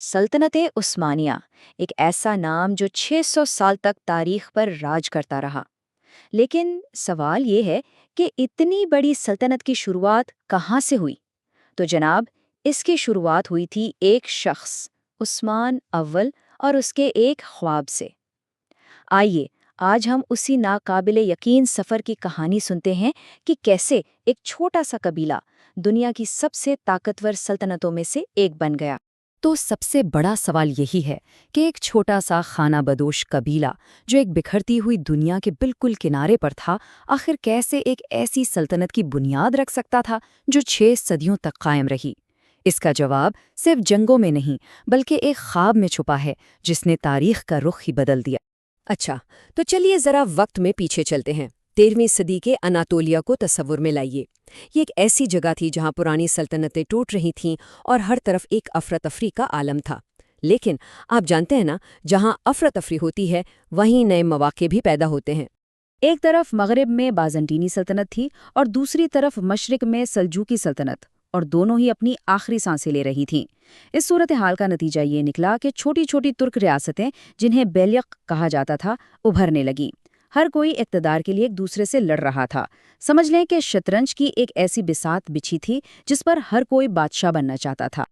सल्तनत उस्मानिया एक ऐसा नाम जो 600 साल तक तारीख पर राज करता रहा। लेकिन सवाल ये है कि इतनी बड़ी सल्तनत की शुरुआत कहाँ से हुई? तो जनाब, इसकी शुरुआत हुई थी एक शख्स, उस्मान अव्वल, और उसके एक ख्वाब से। आइए, आज हम उसी नाकाबिले यकीन सफ़र की कहानी सुनते हैं कि कैसे एक छोटा सा कबीला दुनिया की सबसे ताकतवर सल्तनतों में से एक बन गया। तो सबसे बड़ा सवाल यही है कि एक छोटा सा खाना बदोश कबीला जो एक बिखरती हुई दुनिया के बिल्कुल किनारे पर था, आखिर कैसे एक ऐसी सल्तनत की बुनियाद रख सकता था जो 6 सदियों तक कायम रही। इसका जवाब सिर्फ जंगों में नहीं बल्कि एक ख्वाब में छुपा है जिसने तारीख का रुख ही बदल दिया। अच्छा, तो चलिए जरा वक्त में पीछे चलते हैं। 13वीं सदी के अनातोलिया को तस्वुर में लाइए। ये एक ऐसी जगह थी जहां पुरानी सल्तनतें टूट रही थीं और हर तरफ एक अफरा-तफरी का आलम था। लेकिन आप जानते हैं ना, जहां अफरा-तफरी होती है वहीं नए मौके भी पैदा होते हैं। एक तरफ मगरिब में बाज़ंटीनी सल्तनत थी और दूसरी तरफ मशरिक में सल्जूकी सल्तनत, और दोनों ही अपनी आखिरी सांसें ले रही थीं। इस सूरत हाल का नतीजा ये निकला कि छोटी छोटी तुर्क रियासतें, जिन्हें बेलिक कहा जाता था, उभरने लगी। हर कोई इक़्तिदार के लिए एक दूसरे से लड़ रहा था। समझ लें कि शतरंज की एक ऐसी बिसात बिछी थी जिस पर हर कोई बादशाह बनना चाहता था।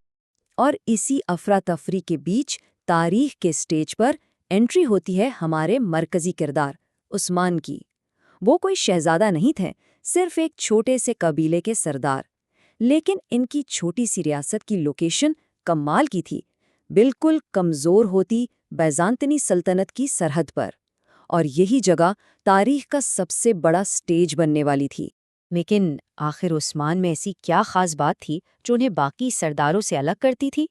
और इसी अफरा तफरी के बीच तारीख के स्टेज पर एंट्री होती है हमारे मरकजी किरदार उस्मान की। वो कोई शहजादा नहीं थे, सिर्फ एक छोटे से कबीले के सरदार। लेकिन इनकी छोटी सी रियासत की लोकेशन कमाल की थी, बिल्कुल कमज़ोर होती बैज़ांतिनी सल्तनत की सरहद पर। और यही जगह तारीख का सबसे बड़ा स्टेज बनने वाली थी। लेकिन आखिर उस्मान में ऐसी क्या खास बात थी जो उन्हें बाकी सरदारों से अलग करती थी?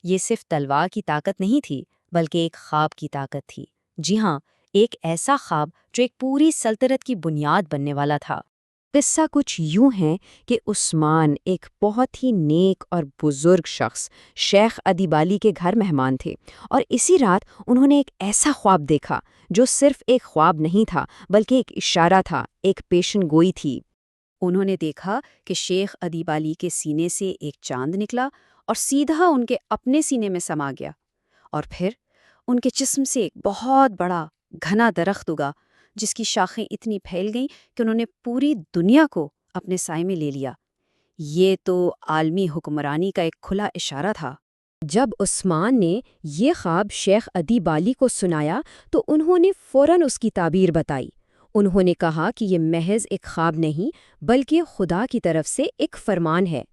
ये सिर्फ तलवार की ताकत नहीं थी, बल्कि एक ख्वाब की ताकत थी। जी हाँ, एक ऐसा ख्वाब जो एक पूरी सल्तनत की बुनियाद बनने वाला था। किस्सा कुछ यूं है कि उस्मान एक बहुत ही नेक और बुजुर्ग शख्स शेख अदीबाली के घर मेहमान थे, और इसी रात उन्होंने एक ऐसा ख्वाब देखा जो सिर्फ एक ख्वाब नहीं था बल्कि एक इशारा था, एक पेशन गोई थी। उन्होंने देखा कि शेख अदीबाली के सीने से एक चांद निकला और सीधा उनके अपने सीने में समा गया, और फिर उनके जिस्म से एक बहुत बड़ा घना दरख्त उगा जिसकी शाखें इतनी फैल गईं कि उन्होंने पूरी दुनिया को अपने साए में ले लिया। ये तो आलमी हुक्मरानी का एक खुला इशारा था। जब उस्मान ने ये ख्वाब शेख अदीबाली को सुनाया तो उन्होंने फौरन उसकी ताबीर बताई। उन्होंने कहा कि ये महज एक ख्वाब नहीं बल्कि खुदा की तरफ से एक फरमान है।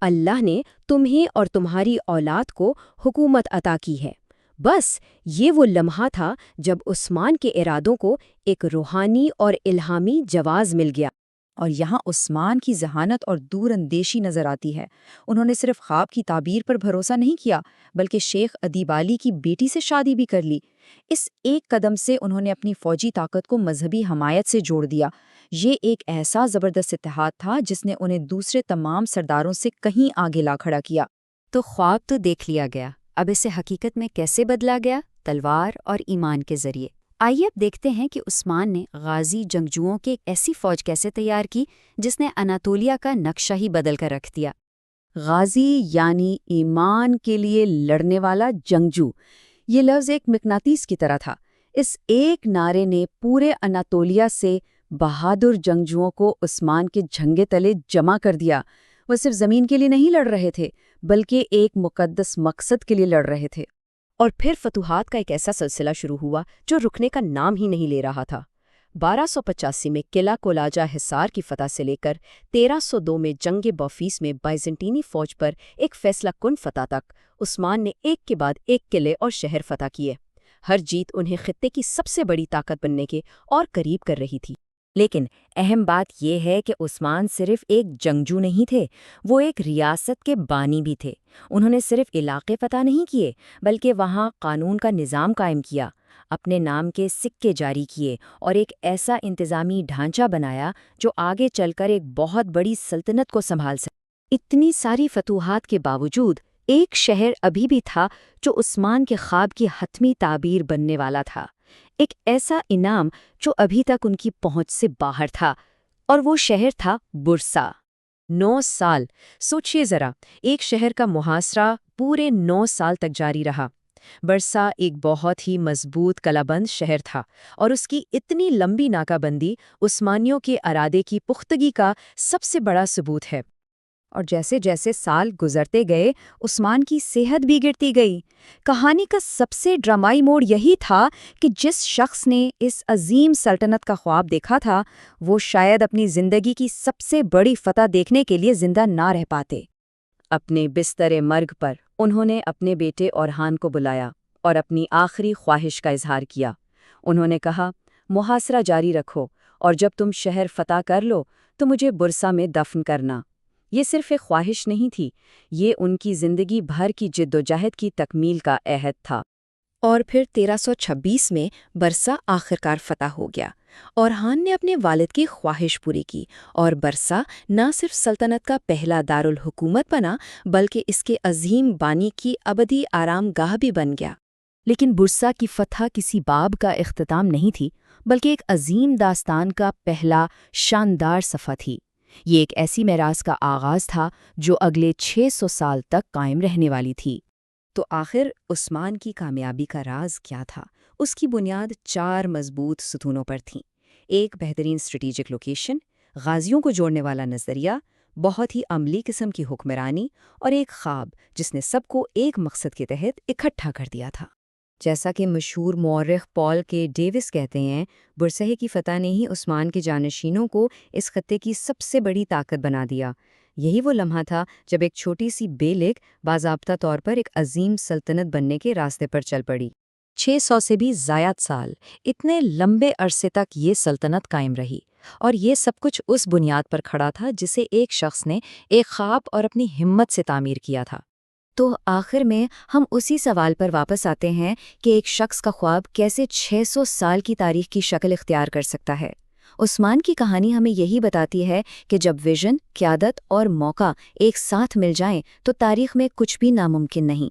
अल्लाह ने तुम्हें और तुम्हारी औलाद को हुकूमत अता की है। बस ये वो लम्हा था जब उस्मान के इरादों को एक रूहानी और इल्हामी जवाज़ मिल गया। और यहाँ उस्मान की जहानत और दूरअंदेशी नजर आती है। उन्होंने सिर्फ ख्वाब की ताबीर पर भरोसा नहीं किया, बल्कि शेख अदीबाली की बेटी से शादी भी कर ली। इस एक कदम से उन्होंने अपनी फौजी ताकत को मजहबी हमायत से जोड़ दिया। ये एक ऐसा ज़बरदस्त इत्तेहाद था जिसने उन्हें दूसरे तमाम सरदारों से कहीं आगे ला खड़ा किया। तो ख्वाब तो देख लिया गया, अब इसे हकीकत में कैसे बदला गया? तलवार और ईमान के जरिए। आइए अब देखते हैं कि उस्मान ने गाजी जंगजुओं की एक ऐसी फौज कैसे तैयार की जिसने अनातोलिया का नक्शा ही बदल कर रख दिया। गाजी यानी ईमान के लिए लड़ने वाला जंगजू, ये लफ्ज़ एक मिकनातीस की तरह था। इस एक नारे ने पूरे अनातोलिया से बहादुर जंगजुओं को उस्मान के झंगे तले जमा कर दिया। वो सिर्फ ज़मीन के लिए नहीं लड़ रहे थे, बल्कि एक मुकद्दस मकसद के लिए लड़ रहे थे। और फिर फतूहात का एक ऐसा सिलसिला शुरू हुआ जो रुकने का नाम ही नहीं ले रहा था। 1285 में किला कोलाजा हिसार की फतह से लेकर 1302 में जंग बौफीस में बाइजेंटीनी फौज पर एक फैसला कुन फतह तक उस्मान ने एक के बाद एक किले और शहर फतह किए। हर जीत उन्हें खित्ते की सबसे बड़ी ताकत बनने के और करीब कर रही थी। लेकिन अहम बात यह है कि उस्मान सिर्फ एक जंगजू नहीं थे, वो एक रियासत के बानी भी थे। उन्होंने सिर्फ इलाके फतह नहीं किए, बल्कि वहाँ कानून का निज़ाम कायम किया, अपने नाम के सिक्के जारी किए और एक ऐसा इंतज़ामी ढांचा बनाया जो आगे चलकर एक बहुत बड़ी सल्तनत को संभाल सके। इतनी सारी फतूहात के बावजूद एक शहर अभी भी था जो उस्मान के ख्वाब की हतमी ताबीर बनने वाला था। एक ऐसा इनाम जो अभी तक उनकी पहुंच से बाहर था, और वो शहर था बुरसा। 9 سال! सोचिए ज़रा, एक शहर का मुहासरा पूरे 9 साल तक जारी रहा। बरसा एक बहुत ही मजबूत कलाबंद शहर था और उसकी इतनी लंबी नाकाबंदी उस्मानियों के इरादे की पुख्तगी का सबसे बड़ा सबूत है। और जैसे जैसे साल गुजरते गए उस्मान की सेहत भी गिरती गई। कहानी का सबसे ड्रामाई मोड़ यही था कि जिस शख्स ने इस अजीम सल्तनत का ख्वाब देखा था, वो शायद अपनी जिंदगी की सबसे बड़ी फतह देखने के लिए जिंदा ना रह पाते। अपने बिस्तरे मर्ग पर उन्होंने अपने बेटे औरहान को बुलाया और अपनी आखिरी ख्वाहिश का इजहार किया। उन्होंने कहा, मुहासरा जारी रखो और जब तुम शहर फतह कर लो तो मुझे बुरसा में दफन करना। ये सिर्फ एक ख्वाहिश नहीं थी, ये उनकी जिंदगी भर की जिद्दोजहद की तकमील का अहद था। और फिर 1326 में बरसा आखिरकार फतह हो गया। औरहान ने अपने वालिद की ख्वाहिश पूरी की और बरसा न सिर्फ सल्तनत का पहला दारुल हुकूमत बना, बल्कि इसके अजीम बानी की अबदी आरामगाह भी बन गया। लेकिन बुरसा की फतह किसी बाब का इख्तिताम नहीं थी, बल्कि एक अजीम दास्तान का पहला शानदार सफ़ा थी। ये एक ऐसी मेरास का आगाज़ था जो अगले 600 साल तक कायम रहने वाली थी। तो आखिर उस्मान की कामयाबी का राज क्या था? उसकी बुनियाद 4 मजबूत सुतूनों पर थी। एक बेहतरीन स्ट्रेटेजिक लोकेशन, गाजियों को जोड़ने वाला नज़रिया, बहुत ही अमली किस्म की हुक्मरानी और एक ख्वाब जिसने सबको एक मकसद के तहत इकट्ठा कर दिया था। जैसा कि मशहूर मौर्रिख पॉल के डेविस कहते हैं, बुरसह की फतह ने ही उस्मान के जानशीनों को इस खत्ते की सबसे बड़ी ताकत बना दिया। यही वो लम्हा था जब एक छोटी सी बेलिक बाज़ाब्ता तौर पर एक अजीम सल्तनत बनने के रास्ते पर चल पड़ी। 600 से भी ज़्यादा साल, इतने लंबे अरसे तक ये सल्तनत कायम रही, और ये सब कुछ उस बुनियाद पर खड़ा था जिसे एक शख्स ने एक ख्वाब और अपनी हिम्मत से तामीर किया था। तो आखिर में हम उसी सवाल पर वापस आते हैं कि एक शख्स का ख्वाब कैसे 600 साल की तारीख की शक्ल इख्तियार कर सकता है। उस्मान की कहानी हमें यही बताती है कि जब विजन, क़यादत और मौका एक साथ मिल जाएं तो तारीख में कुछ भी नामुमकिन नहीं।